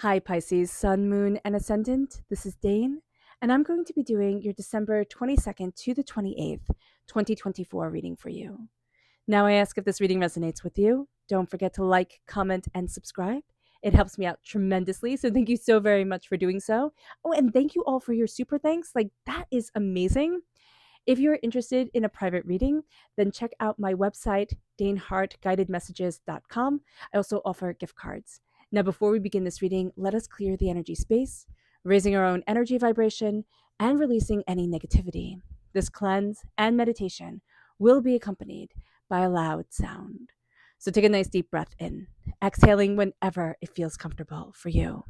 Hi, Pisces, Sun, Moon, and Ascendant. This is Dane, and I'm going to be doing your December 22nd to the 28th, 2024 reading for you. Now, I ask if this reading resonates with you. Don't forget to like, comment, and subscribe. It helps me out tremendously, so thank you so very much for doing so. Oh, and thank you all for your super thanks. That is amazing. If you're interested in a private reading, then check out my website, danehartguidedmessages.com. I also offer gift cards. Now, before we begin this reading, let us clear the energy space, raising our own energy vibration and releasing any negativity. This cleanse and meditation will be accompanied by a loud sound. So take a nice deep breath in, exhaling whenever it feels comfortable for you.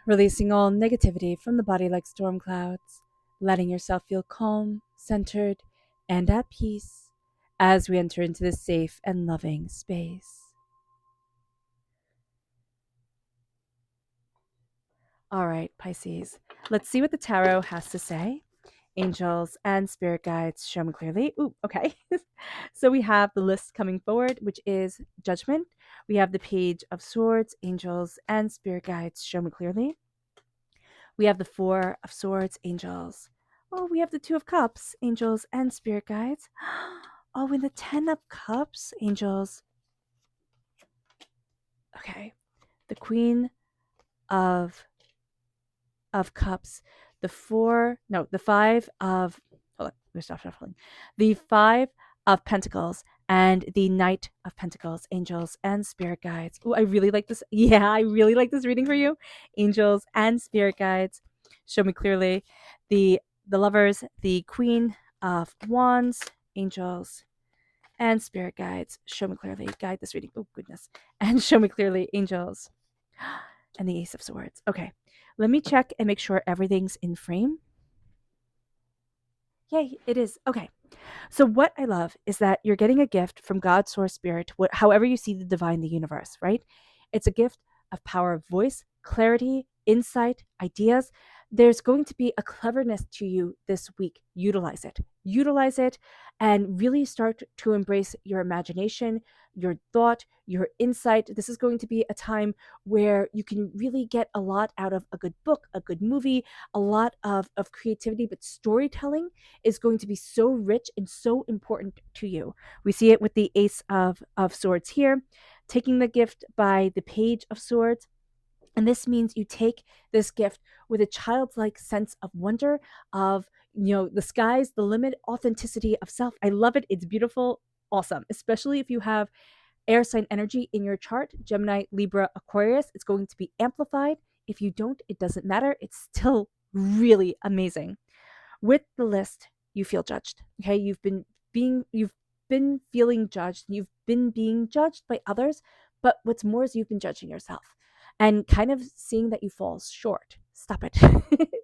Releasing all negativity from the body like storm clouds, letting yourself feel calm, centered, and at peace as we enter into this safe and loving space. All right, Pisces, let's see what the tarot has to say. Angels and spirit guides show me clearly. Ooh, okay. So we have the list coming forward, which is Judgment. We have the Page of Swords, Angels and spirit guides show me clearly. We have the Four of Swords, Angels. Oh, we have the Two of Cups, Angels and spirit guides. Oh, and the Ten of Cups, Angels. Okay. The Queen of Cups, the Five of, hold on, we stop shuffling. The Five of Pentacles and the Knight of Pentacles, Angels and spirit guides. Oh, I really like this. Yeah, I really like this reading for you. Angels and spirit guides show me clearly. The Lovers, the Queen of Wands, Angels and spirit guides show me clearly. Guide this reading. Oh goodness. And show me clearly, Angels and the Ace of Swords. Okay, let me check and make sure everything's in frame. Yay, it is. Okay. So what I love is that you're getting a gift from God, Source, Spirit, however you see the divine, the universe, right? It's a gift of power of voice, clarity, insight, ideas. There's going to be a cleverness to you this week. Utilize it. Utilize it and really start to embrace your imagination, your thought, your insight. This is going to be a time where you can really get a lot out of a good book, a good movie, a lot of creativity, but storytelling is going to be so rich and so important to you. We see it with the Ace of Swords here, taking the gift by the Page of Swords. And this means you take this gift with a childlike sense of wonder, of, the sky's the limit, authenticity of self. I love it. It's beautiful, awesome, especially if you have air sign energy in your chart, Gemini, Libra, Aquarius. It's going to be amplified. If you don't, it doesn't matter. It's still really amazing. With the list, you feel judged. Okay, you've been feeling judged. You've been being judged by others, but what's more is you've been judging yourself and kind of seeing that you fall short. Stop it.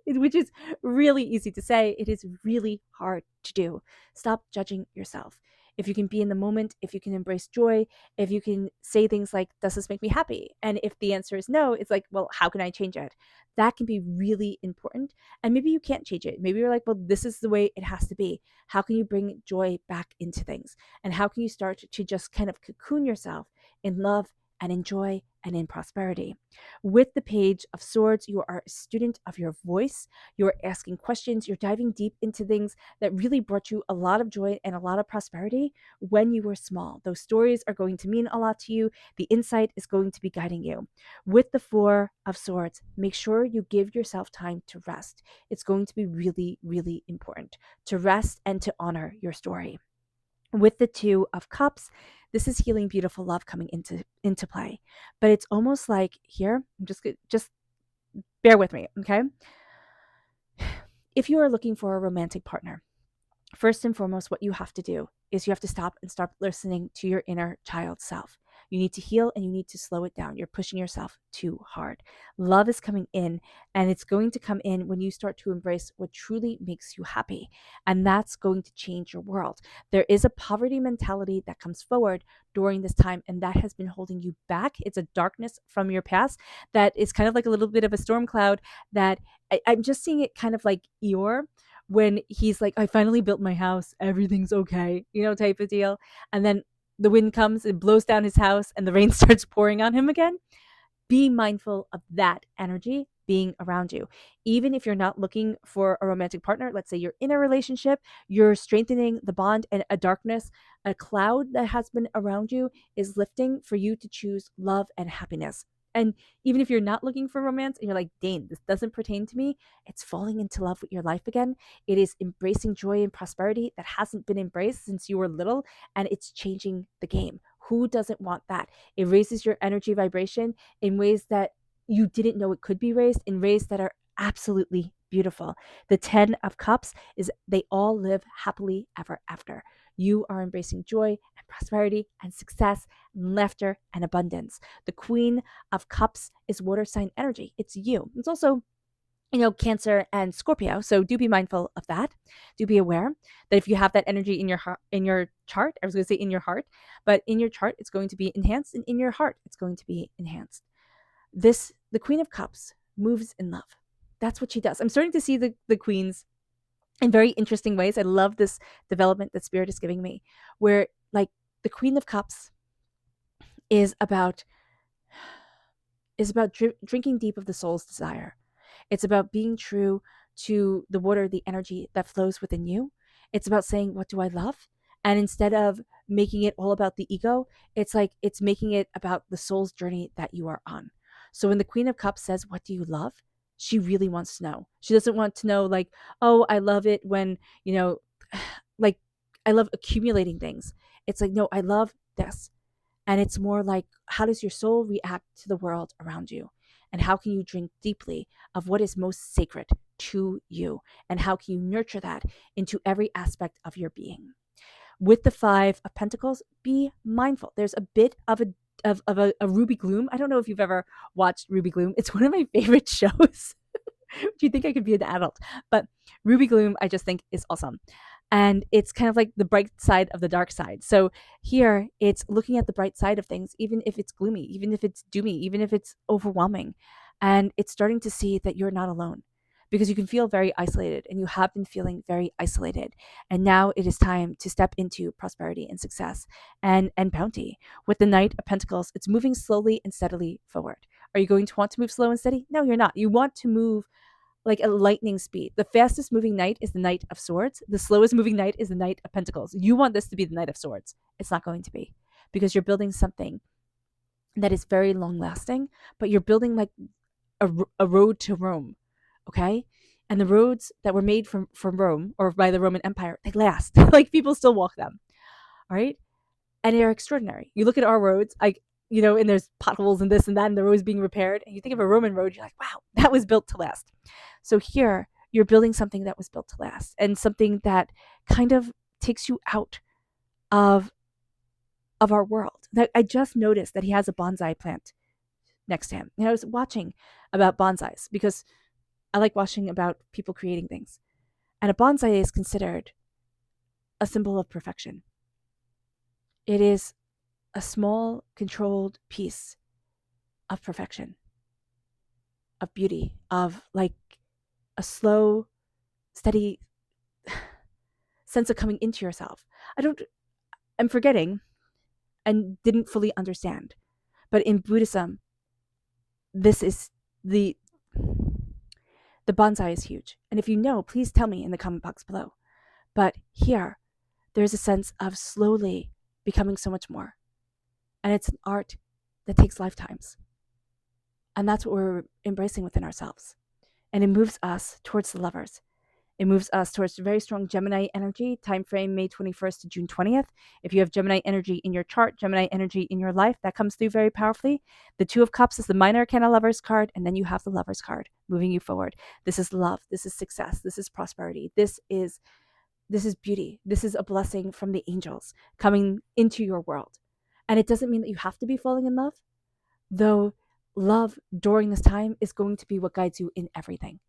Which is really easy to say. It is really hard to do. Stop judging yourself. If you can be in the moment, if you can embrace joy, if you can say things like, does this make me happy? And if the answer is no, it's like, well, how can I change it? That can be really important. And maybe you can't change it. Maybe you're like, well, this is the way it has to be. How can you bring joy back into things? And how can you start to just kind of cocoon yourself in love and in joy and in prosperity? With the Page of Swords, you are a student of your voice. You're asking questions. You're diving deep into things that really brought you a lot of joy and a lot of prosperity when you were small. Those stories are going to mean a lot to you. The insight is going to be guiding you. With the Four of Swords, make sure you give yourself time to rest. It's going to be really, really important to rest and to honor your story. With the Two of Cups, this is healing, beautiful love coming into play. But it's almost like here, just bear with me, okay? If you are looking for a romantic partner, first and foremost, what you have to do is you have to stop and start listening to your inner child self. You need to heal and you need to slow it down. You're pushing yourself too hard. Love is coming in, and it's going to come in when you start to embrace what truly makes you happy. And that's going to change your world. There is a poverty mentality that comes forward during this time, and that has been holding you back. It's a darkness from your past that is kind of like a little bit of a storm cloud that I'm just seeing it kind of like Eeyore when he's like, I finally built my house, everything's okay, type of deal. And then the wind comes, it blows down his house, and the rain starts pouring on him again. Be mindful of that energy being around you. Even if you're not looking for a romantic partner, let's say you're in a relationship, you're strengthening the bond, and a darkness, a cloud that has been around you is lifting for you to choose love and happiness. And even if you're not looking for romance and you're like, Dane, this doesn't pertain to me, it's falling into love with your life again. It is embracing joy and prosperity that hasn't been embraced since you were little, and it's changing the game. Who doesn't want that? It raises your energy vibration in ways that you didn't know it could be raised, in ways that are absolutely beautiful. The 10 of Cups is they all live happily ever after. You are embracing joy and prosperity and success and laughter and abundance. The Queen of Cups is water sign energy. It's you. It's also Cancer and Scorpio. So do be mindful of that. Do be aware that if you have that energy in your heart, in your chart, I was going to say in your heart, but in your chart, it's going to be enhanced, and in your heart, it's going to be enhanced. The Queen of Cups moves in love. That's what she does. I'm starting to see the queens in very interesting ways. I love this development that Spirit is giving me, where like the Queen of Cups is about drinking deep of the soul's desire. It's about being true to the water, the energy that flows within you. It's about saying, what do I love? And instead of making it all about the ego, it's like it's making it about the soul's journey that you are on. So when the Queen of Cups says, what do you love? She really wants to know. She doesn't want to know like, oh, I love it when, like I love accumulating things. It's like, no, I love this. And it's more like, how does your soul react to the world around you? And how can you drink deeply of what is most sacred to you? And how can you nurture that into every aspect of your being? With the Five of Pentacles, be mindful. There's a bit of a Ruby Gloom. I don't know if you've ever watched Ruby Gloom. It's one of my favorite shows. Do you think I could be an adult? But Ruby Gloom, I just think is awesome. And it's kind of like the bright side of the dark side. So here it's looking at the bright side of things, even if it's gloomy, even if it's doomy, even if it's overwhelming. And it's starting to see that you're not alone, because you can feel very isolated, and you have been feeling very isolated. And now it is time to step into prosperity and success and bounty. With the Knight of Pentacles, it's moving slowly and steadily forward. Are you going to want to move slow and steady? No, you're not. You want to move like a lightning speed. The fastest moving knight is the Knight of Swords. The slowest moving knight is the Knight of Pentacles. You want this to be the Knight of Swords. It's not going to be, because you're building something that is very long lasting, but you're building like a road to Rome, okay? And the roads that were made from Rome or by the Roman Empire, they last. Like people still walk them, all right? And they're extraordinary. You look at our roads, like, and there's potholes and this and that, and they're always being repaired. And you think of a Roman road, you're like, wow, that was built to last. So here, you're building something that was built to last, and something that kind of takes you out of our world. That I just noticed that he has a bonsai plant next to him. And I was watching about bonsais because I like watching about people creating things. And a bonsai is considered a symbol of perfection. It is a small, controlled piece of perfection, of beauty, of like a slow, steady sense of coming into yourself. I'm forgetting and didn't fully understand. But in Buddhism, this is the bonsai is huge. And if you know, please tell me in the comment box below. But here, there's a sense of slowly becoming so much more. And it's an art that takes lifetimes. And that's what we're embracing within ourselves. And it moves us towards the lovers. It moves us towards very strong Gemini energy, time frame May 21st to June 20th. If you have Gemini energy in your chart, Gemini energy in your life, that comes through very powerfully. The Two of Cups is the minor arcana Lovers card, and then you have the Lovers card moving you forward. This is love. This is success. This is prosperity. This is beauty. This is a blessing from the angels coming into your world. And it doesn't mean that you have to be falling in love, though love during this time is going to be what guides you in everything.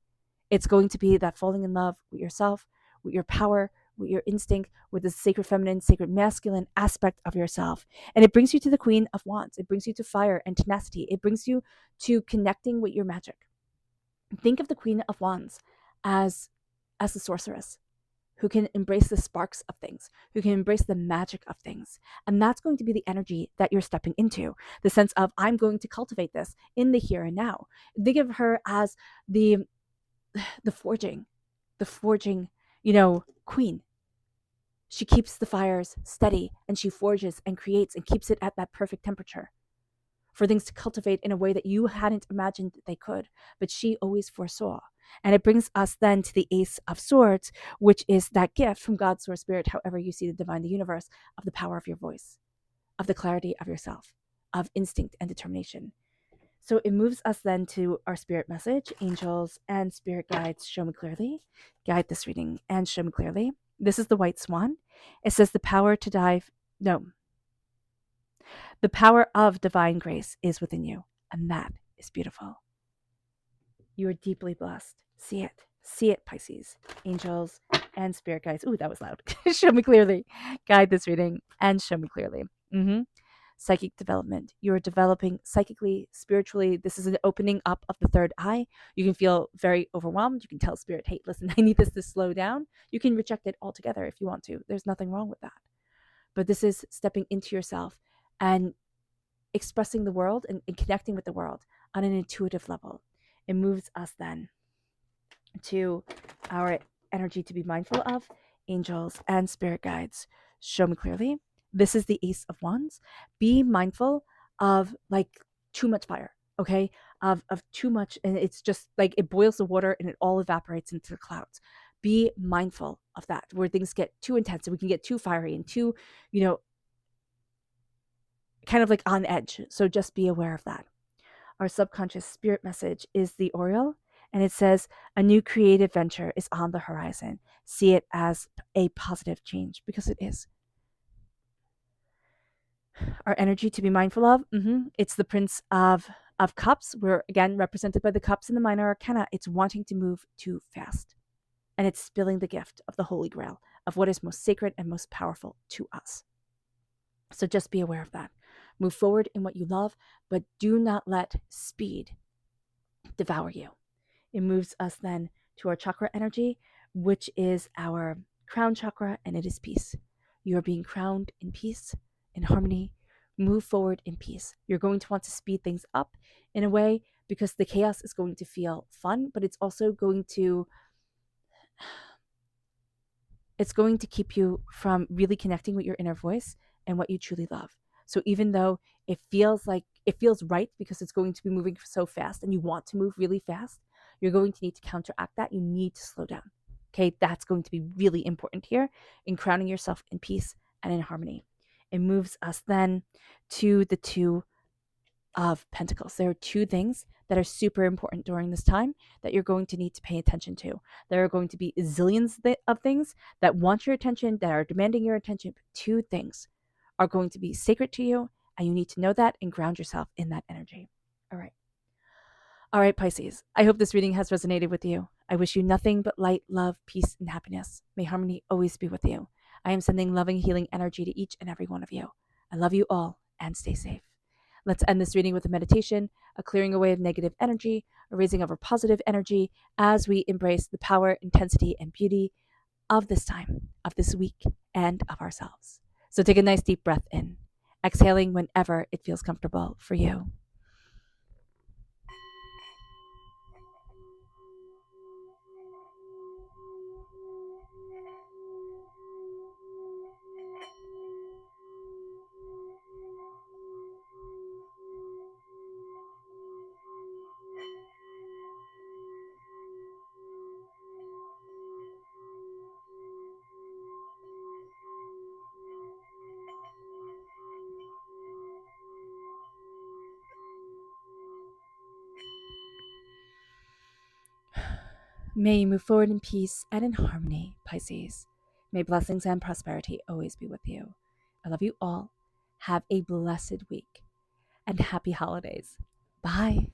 It's going to be that falling in love with yourself, with your power, with your instinct, with the sacred feminine, sacred masculine aspect of yourself. And it brings you to the Queen of Wands. It brings you to fire and tenacity. It brings you to connecting with your magic. Think of the Queen of Wands as the sorceress who can embrace the sparks of things, who can embrace the magic of things. And that's going to be the energy that you're stepping into, the sense of, I'm going to cultivate this in the here and now. Think of her as the forging, queen. She keeps the fires steady, and she forges and creates and keeps it at that perfect temperature for things to cultivate in a way that you hadn't imagined they could, but she always foresaw. And it brings us then to the Ace of Swords, which is that gift from God, Source, Spirit, however you see the divine, the universe, of the power of your voice, of the clarity of yourself, of instinct and determination. So it moves us then to our spirit message. Angels and spirit guides, show me clearly. Guide this reading and show me clearly. This is the White Swan. It says the power of divine grace is within you, and that is beautiful. You are deeply blessed. See it. See it, Pisces. Angels and spirit guides. Ooh, that was loud. Show me clearly. Guide this reading and show me clearly. Psychic development. You are developing psychically, spiritually. This is an opening up of the third eye. You can feel very overwhelmed. You can tell spirit, hey, listen, I need this to slow down. You can reject it altogether if you want to. There's nothing wrong with that. But this is stepping into yourself and expressing the world and connecting with the world on an intuitive level. It moves us then to our energy to be mindful of. Angels and spirit guides, show me clearly. This is the Ace of Wands. Be mindful of too much fire, okay? Of too much, and it's just like it boils the water and it all evaporates into the clouds. Be mindful of that, where things get too intense and we can get too fiery and too, kind of like on edge. So just be aware of that. Our subconscious spirit message is the Oriole, and it says, a new creative venture is on the horizon. See it as a positive change, because it is. Our energy to be mindful of, it's the Prince of Cups. We're, again, represented by the cups in the minor arcana. It's wanting to move too fast, and it's spilling the gift of the Holy Grail, of what is most sacred and most powerful to us. So just be aware of that. Move forward in what you love, but do not let speed devour you. It moves us then to our chakra energy, which is our crown chakra, and it is peace. You are being crowned in peace, in harmony. Move forward in peace. You're going to want to speed things up in a way, because the chaos is going to feel fun, but it's also going to keep you from really connecting with your inner voice and what you truly love. So even though it feels right because it's going to be moving so fast and you want to move really fast, you're going to need to counteract that. You need to slow down. Okay, that's going to be really important here in crowning yourself in peace and in harmony. It moves us then to the Two of Pentacles. There are two things that are super important during this time that you're going to need to pay attention to. There are going to be zillions of things that want your attention, that are demanding your attention, but two things are going to be sacred to you, and you need to know that and ground yourself in that energy. All right, Pisces. I hope this reading has resonated with you. I wish you nothing but light, love, peace, and happiness. May harmony always be with you. I am sending loving, healing energy to each and every one of you. I love you all, and stay safe. Let's end this reading with a meditation, a clearing away of negative energy, a raising of our positive energy as we embrace the power, intensity, and beauty of this time, of this week, and of ourselves. So take a nice deep breath in, exhaling whenever it feels comfortable for you. May you move forward in peace and in harmony, Pisces. May blessings and prosperity always be with you. I love you all. Have a blessed week and happy holidays. Bye.